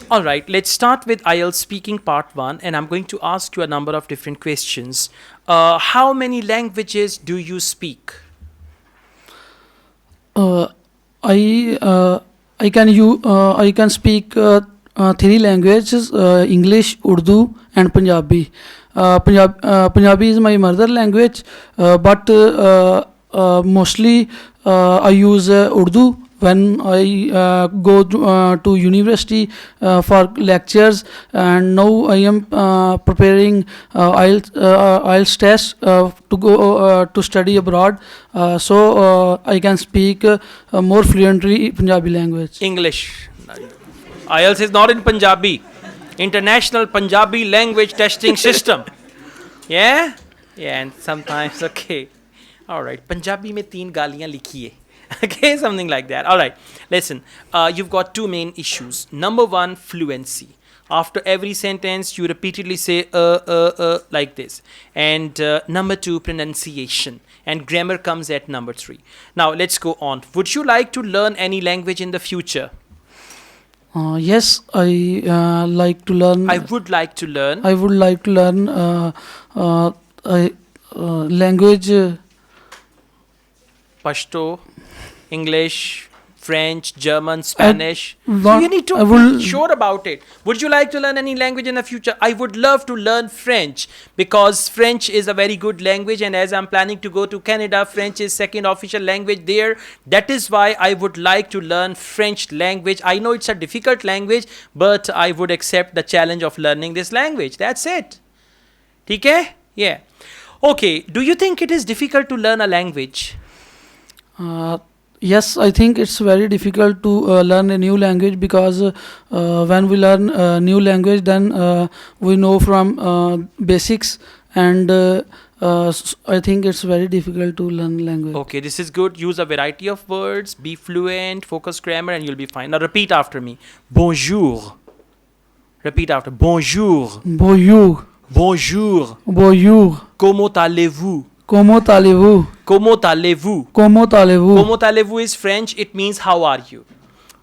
All right, let's start with IELTS speaking part one, and I'm going to ask you a number of different questions. How many languages do you speak? Uh, I I can speak three languages: English, Urdu, and Punjabi. Punjabi is my mother language, but mostly I use Urdu when I go to university for lectures, and now I am preparing IELTS test to go to study abroad. So I can speak more fluently Punjabi language. English. IELTS is not in Punjabi. International Punjabi language testing system. Yeah? Yeah, and sometimes, okay. All right. Punjabi mein teen gaaliyan likhi hai. Okay, something like that. All right. Listen, you've got two main issues. Number one, fluency. After every sentence, you repeatedly say like this. And number two, pronunciation. And grammar comes at number three. Now, let's go on. Would you like to learn any language in the future? Yes, I like to learn. I would like to learn. I would like to learn language. Pashto, English, French, German, Spanish. So not- you need to I will- be sure about it. Would you like to learn any language in the future? I would love to learn French because French is a very good language, and as I'm planning to go to Canada, French is second official language there. That is why I would like to learn French language. I know it's a difficult language, but I would accept the challenge of learning this language. That's it. Okay? Yeah. Okay. Do you think it is difficult to learn a language? Yes, I think it's very difficult to learn a new language because when we learn a new language, then we know from basics, and I think it's very difficult to learn language. Okay, this is good. Use a variety of words, be fluent, focus grammar, and you'll be fine. Now repeat after me. Bonjour. Repeat after. Bonjour. Bonjour, Bonjour. bonjour. Comment allez-vous? Comment allez-vous? Comment allez-vous? Comment allez-vous? Comment allez-vous is French. It means how are you?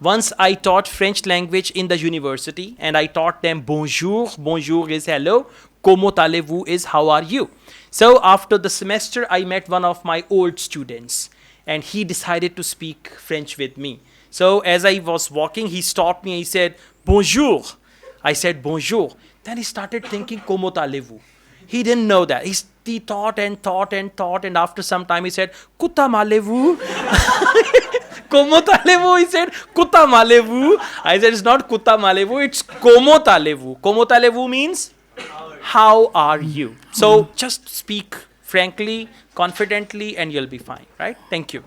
Once I taught French language in the university and I taught them bonjour. Bonjour is hello. Comment allez-vous is how are you? So after the semester, I met one of my old students and he decided to speak French with me. So as I was walking, he stopped me and he said, bonjour. I said, bonjour. Then he started thinking, comment allez-vous? He didn't know that. He thought and thought and thought, and after some time he said, Kutam allez-vous? Comment allez-vous? He said, Kutam allez-vous? I said, it's not Kutam allez-vous, it's Comment allez-vous. Comment allez-vous means, how are you? So just speak frankly, confidently, and you'll be fine, right? Thank you.